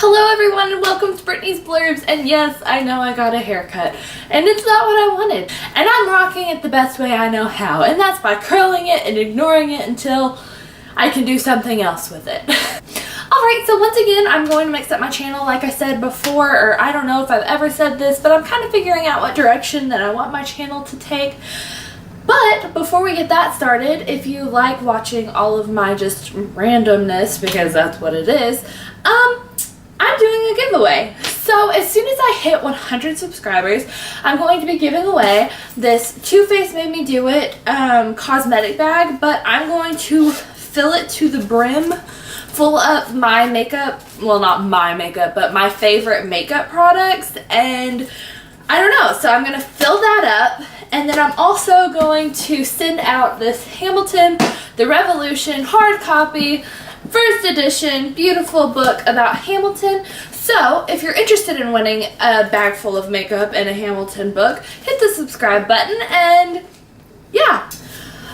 Hello everyone and welcome to Brittany's Blurbs, and yes, I know I got a haircut and it's not what I wanted, and I'm rocking it the best way I know how, and that's by curling it and ignoring it until I can do something else with it. Alright, so once again I'm going to mix up my channel like I said before, or I don't know if I've ever said this, but I'm kind of figuring out what direction that I want my channel to take. But before we get that started, if you like watching all of my just randomness, because that's what it is, I'm doing a giveaway. So as soon as I hit 100 subscribers, I'm going to be giving away this Too Faced Made Me Do It cosmetic bag, but I'm going to fill it to the brim full of my makeup, well not my makeup, but my favorite makeup products, and I don't know, so I'm going to fill that up, and then I'm also going to send out this Hamilton The Revolution hard copy first edition beautiful book about Hamilton. So if you're interested in winning a bag full of makeup and a Hamilton book, hit the subscribe button, and yeah.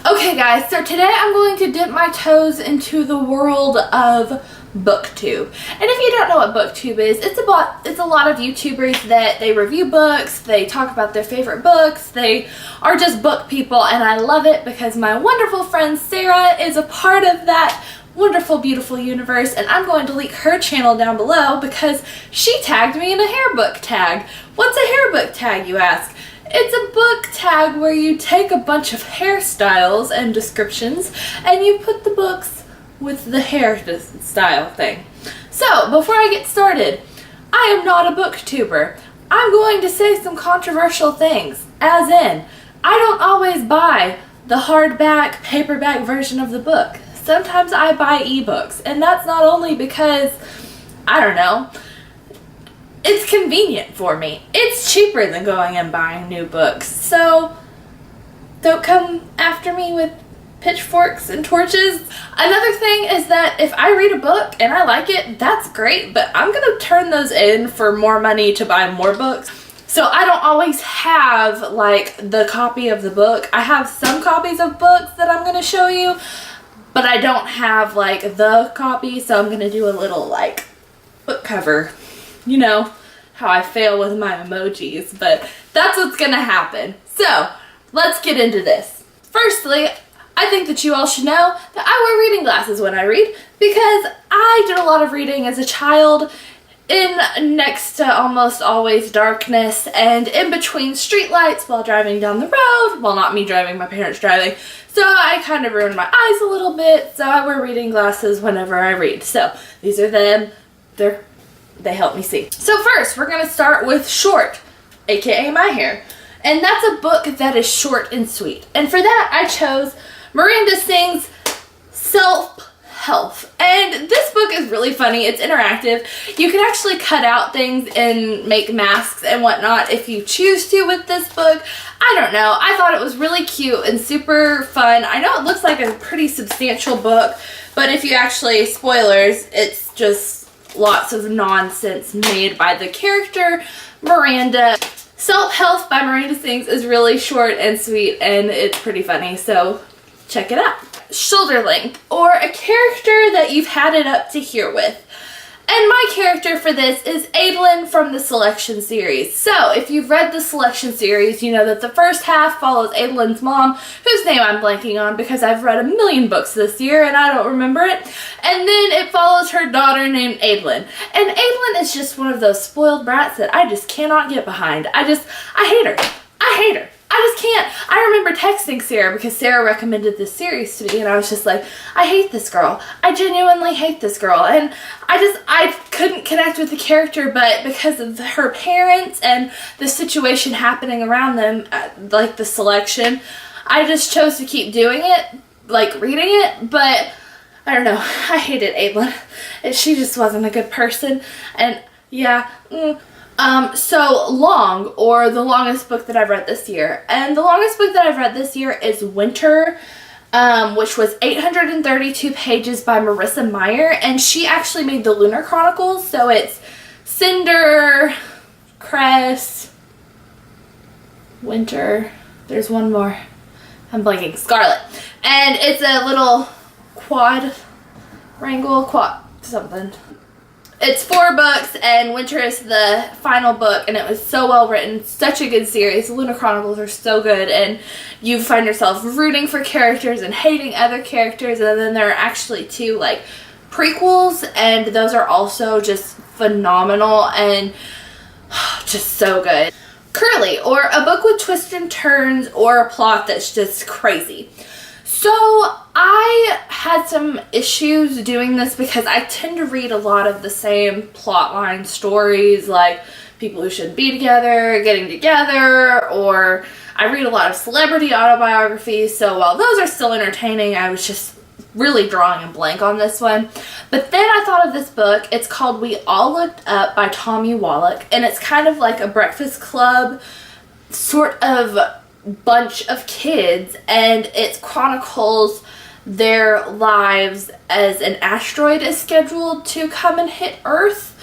Okay guys, so today I'm going to dip my toes into the world of BookTube. And if you don't know what BookTube is, it's a lot of YouTubers that they review books, they talk about their favorite books, they are just book people, and I love it because my wonderful friend Sara is a part of that wonderful, beautiful universe, and I'm going to link her channel down below because she tagged me in a hair book tag. What's a hair book tag, you ask? It's a book tag where you take a bunch of hairstyles and descriptions and you put the books with the hairstyle thing. So, before I get started, I am not a booktuber. I'm going to say some controversial things, as in, I don't always buy the hardback, paperback version of the book. Sometimes I buy ebooks, and that's not only because, I don't know, it's convenient for me. It's cheaper than going and buying new books, so don't come after me with pitchforks and torches. Another thing is that if I read a book and I like it, that's great, but I'm gonna turn those in for more money to buy more books. So I don't always have like the copy of the book. I have some copies of books that I'm gonna show you, but I don't have like the copy, so I'm gonna do a little like book cover. You know how I fail with my emojis, but that's what's gonna happen. So let's get into this. Firstly, I think that you all should know that I wear reading glasses when I read because I did a lot of reading as a child in next to almost always darkness and in between streetlights while driving down the road. Well, not me driving, my parents driving. So I kind of ruined my eyes a little bit, so I wear reading glasses whenever I read. So these are them. They help me see. So first, we're going to start with Short, aka My Hair. And that's a book that is short and sweet. And for that, I chose Miranda Sings Self-Help. And this book is really funny. It's interactive. You can actually cut out things and make masks and whatnot if you choose to with this book. I don't know. I thought it was really cute and super fun. I know it looks like a pretty substantial book, but if you actually, spoilers, it's just lots of nonsense made by the character Miranda. Self-Help by Miranda Sings is really short and sweet, and it's pretty funny, so check it out. Shoulder Length, or a character that you've had it up to here with. And my character for this is Adlin from the Selection series. So, if you've read the Selection series, you know that the first half follows Adlin's mom, whose name I'm blanking on because I've read a million books this year and I don't remember it. And then it follows her daughter named Adlin. And Adlin is just one of those spoiled brats that I just cannot get behind. I hate her. I hate her. I just can't. I remember texting Sara because Sara recommended this series to me, and I was just like, I hate this girl. I genuinely hate this girl. And I couldn't connect with the character, but because of her parents and the situation happening around them, like the selection, I just chose to keep doing it, like reading it, but I don't know. I hated Adlin. She just wasn't a good person, and yeah, so Long, or the longest book that I've read this year. And the longest book that I've read this year is Winter, which was 832 pages by Marissa Meyer. And she actually made the Lunar Chronicles. So it's Cinder, Crest, Winter. There's one more. I'm blanking. Scarlet. And it's a little quad something. It's 4 books, and Winter is the final book, and it was so well written. Such a good series. The Lunar Chronicles are so good, and you find yourself rooting for characters and hating other characters, and then there are actually 2 like prequels, and those are also just phenomenal and just so good. Curly, or a book with twists and turns or a plot that's just crazy. So I had some issues doing this because I tend to read a lot of the same plotline stories, like people who shouldn't be together, getting together, or I read a lot of celebrity autobiographies. So while those are still entertaining, I was just really drawing a blank on this one. But then I thought of this book. It's called We All Looked Up by Tommy Wallach, and it's kind of like a Breakfast Club sort of bunch of kids, and it chronicles their lives as an asteroid is scheduled to come and hit Earth.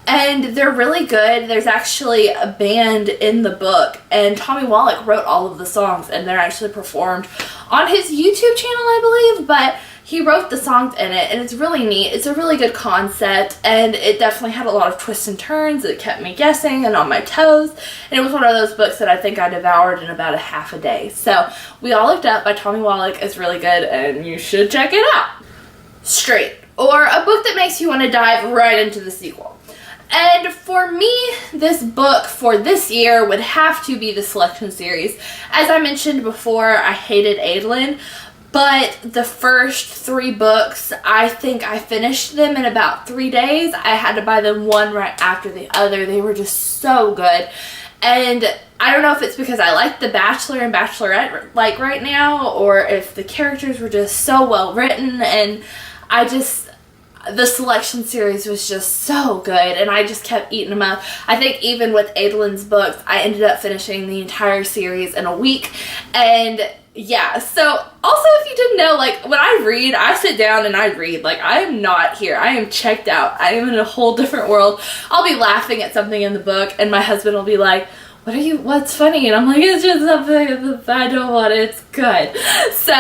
And they're really good. There's actually a band in the book, and Tommy Wallach wrote all of the songs, and they're actually performed on his YouTube channel, I believe, but he wrote the songs in it, and it's really neat. It's a really good concept, and it definitely had a lot of twists and turns. It kept me guessing and on my toes, and it was one of those books that I think I devoured in about a half a day. So We All Looked Up by Tommy Wallach is really good, and you should check it out. Straight, or a book that makes you want to dive right into the sequel. And for me, this book for this year would have to be the Selection series. As I mentioned before, I hated Adolin, but the first 3 books, I think I finished them in about 3 days. I had to buy them one right after the other. They were just so good. And I don't know if it's because I like The Bachelor and Bachelorette like right now, or if the characters were just so well written, and the Selection series was just so good, and I just kept eating them up. I think even with Adolin's books, I ended up finishing the entire series in a week. And yeah, so also, if you didn't know, like, when I read, I sit down and I read. Like, I am not here. I am checked out. I am in a whole different world. I'll be laughing at something in the book, and my husband will be like, what's funny? And I'm like, it's just something I don't want it. It's good. So,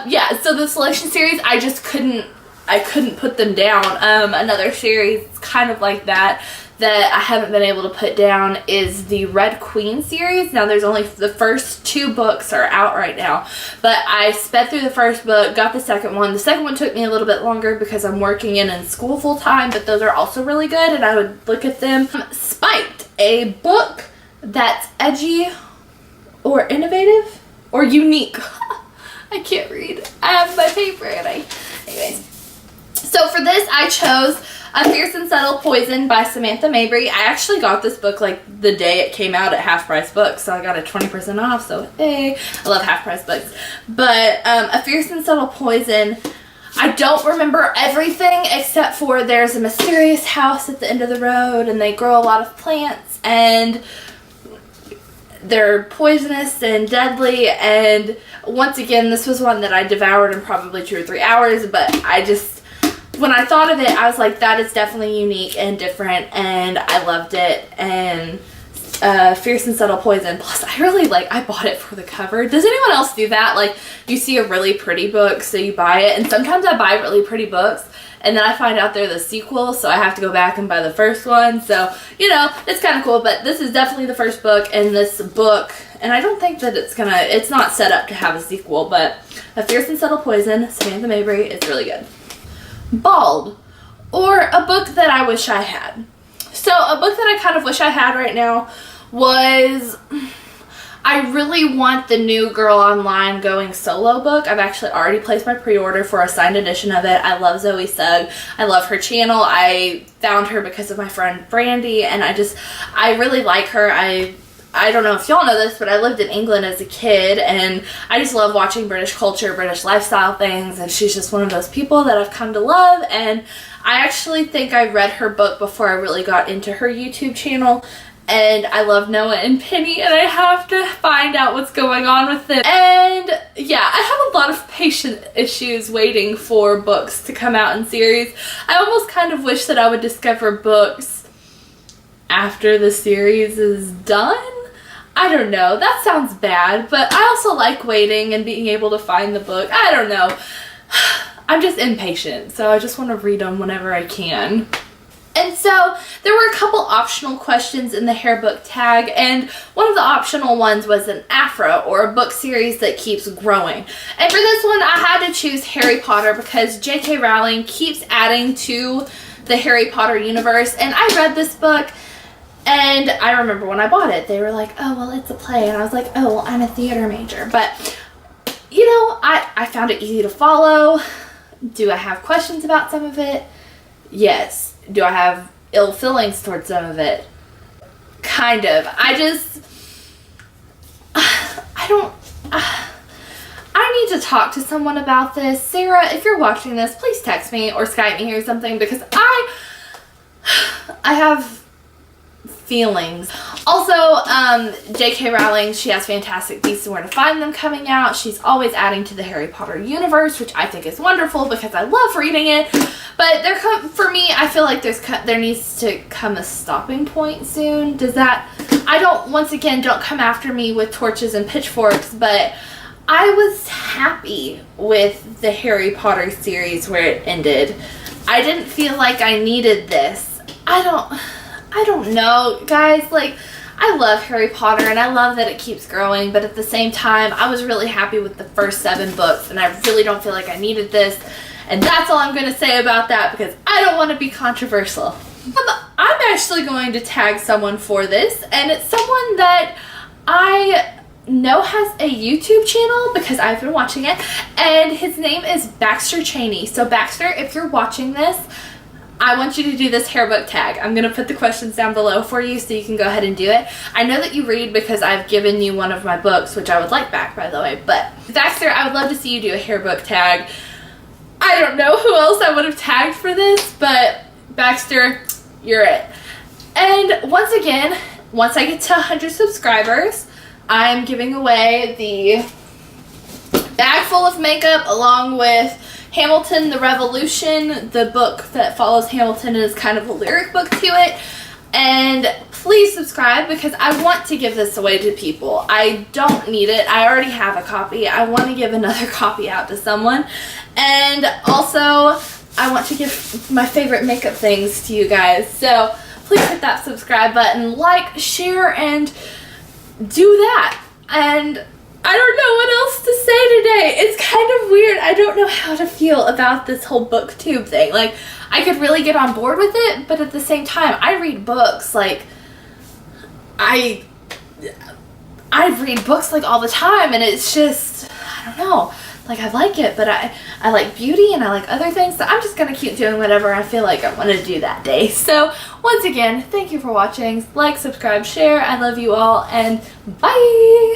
yeah, so the Selection series, I couldn't put them down. Another series kind of like that I haven't been able to put down is the Red Queen series. Now, there's only the first 2 books are out right now, but I sped through the first book, got the second one. The second one took me a little bit longer because I'm working in school full time, but those are also really good, and I would look at them. Spiked, a book that's edgy or innovative or unique. I can't read. I have my paper, and anyways. So for this, I chose A Fierce and Subtle Poison by Samantha Mabry. I actually got this book like the day it came out at Half Price Books, so I got it 20% off, so hey, I love Half Price Books. But A Fierce and Subtle Poison, I don't remember everything except for there's a mysterious house at the end of the road, and they grow a lot of plants, and they're poisonous and deadly. And once again, this was one that I devoured in probably 2 or 3 hours, but when I thought of it, I was like, that is definitely unique and different, and I loved it. And Fierce and Subtle Poison, plus I bought it for the cover. Does anyone else do that? Like, you see a really pretty book, so you buy it, and sometimes I buy really pretty books, and then I find out they're the sequel, so I have to go back and buy the first one. So, you know, it's kind of cool, but this is definitely the first book, and this book, and I don't think that it's not set up to have a sequel, but A Fierce and Subtle Poison, Samantha Mabry, is really good. Bald, or a book that I wish I had. So a book that I kind of wish I had right now was, I really want the New Girl Online Going Solo book. I've actually already placed my pre-order for a signed edition of it. I love Zoe Sugg. I love her channel. I found her because of my friend Brandy, and I really like her. I don't know if y'all know this, but I lived in England as a kid, and I just love watching British culture, British lifestyle things, and she's just one of those people that I've come to love. And I actually think I read her book before I really got into her YouTube channel, and I love Noah and Penny, and I have to find out what's going on with them. And yeah, I have a lot of patient issues waiting for books to come out in series. I almost kind of wish that I would discover books after the series is done. I don't know, that sounds bad, but I also like waiting and being able to find the book. I don't know. I'm just impatient, so I just want to read them whenever I can. And so there were a couple optional questions in the hair book tag, and one of the optional ones was an afro, or a book series that keeps growing. And for this one, I had to choose Harry Potter because J.K. Rowling keeps adding to the Harry Potter universe. And I read this book, and I remember when I bought it, they were like, oh, well, it's a play. And I was like, oh, well, I'm a theater major. But, you know, I found it easy to follow. Do I have questions about some of it? Yes. Do I have ill feelings towards some of it? Kind of. I need to talk to someone about this. Sarah, if you're watching this, please text me or Skype me or something, because I have feelings. Also, J.K. Rowling, she has Fantastic Beasts and Where to Find Them coming out. She's always adding to the Harry Potter universe, which I think is wonderful because I love reading it. But for me, I feel like there needs to come a stopping point soon. Once again, don't come after me with torches and pitchforks, but I was happy with the Harry Potter series where it ended. I didn't feel like I needed this. I don't know, guys. Like, I love Harry Potter and I love that it keeps growing, but at the same time, I was really happy with the first 7 books, and I really don't feel like I needed this. And that's all I'm going to say about that, because I don't want to be controversial. I'm actually going to tag someone for this, and it's someone that I know has a YouTube channel because I've been watching it, and his name is Baxter Cheney. So Baxter, if you're watching this, I want you to do this hair book tag. I'm going to put the questions down below for you so you can go ahead and do it. I know that you read because I've given you one of my books, which I would like back, by the way. But Baxter, I would love to see you do a hair book tag. I don't know who else I would have tagged for this, but Baxter, you're it. And once again, once I get to 100 subscribers, I'm giving away the bag full of makeup along with Hamilton the Revolution, the book that follows Hamilton and is kind of a lyric book to it. And please subscribe because I want to give this away to people. I don't need it. I already have a copy. I want to give another copy out to someone. And also, I want to give my favorite makeup things to you guys. So please hit that subscribe button, like, share, and do that. And I don't know what else to say today. It's kind of weird. I don't know how to feel about this whole booktube thing. Like, I could really get on board with it, but at the same time, I read books. Like, I read books like all the time, and it's just, I don't know. Like, I like it, but I like beauty and I like other things, so I'm just gonna keep doing whatever I feel like I want to do that day. So once again, thank you for watching. Like, subscribe, share. I love you all, and bye.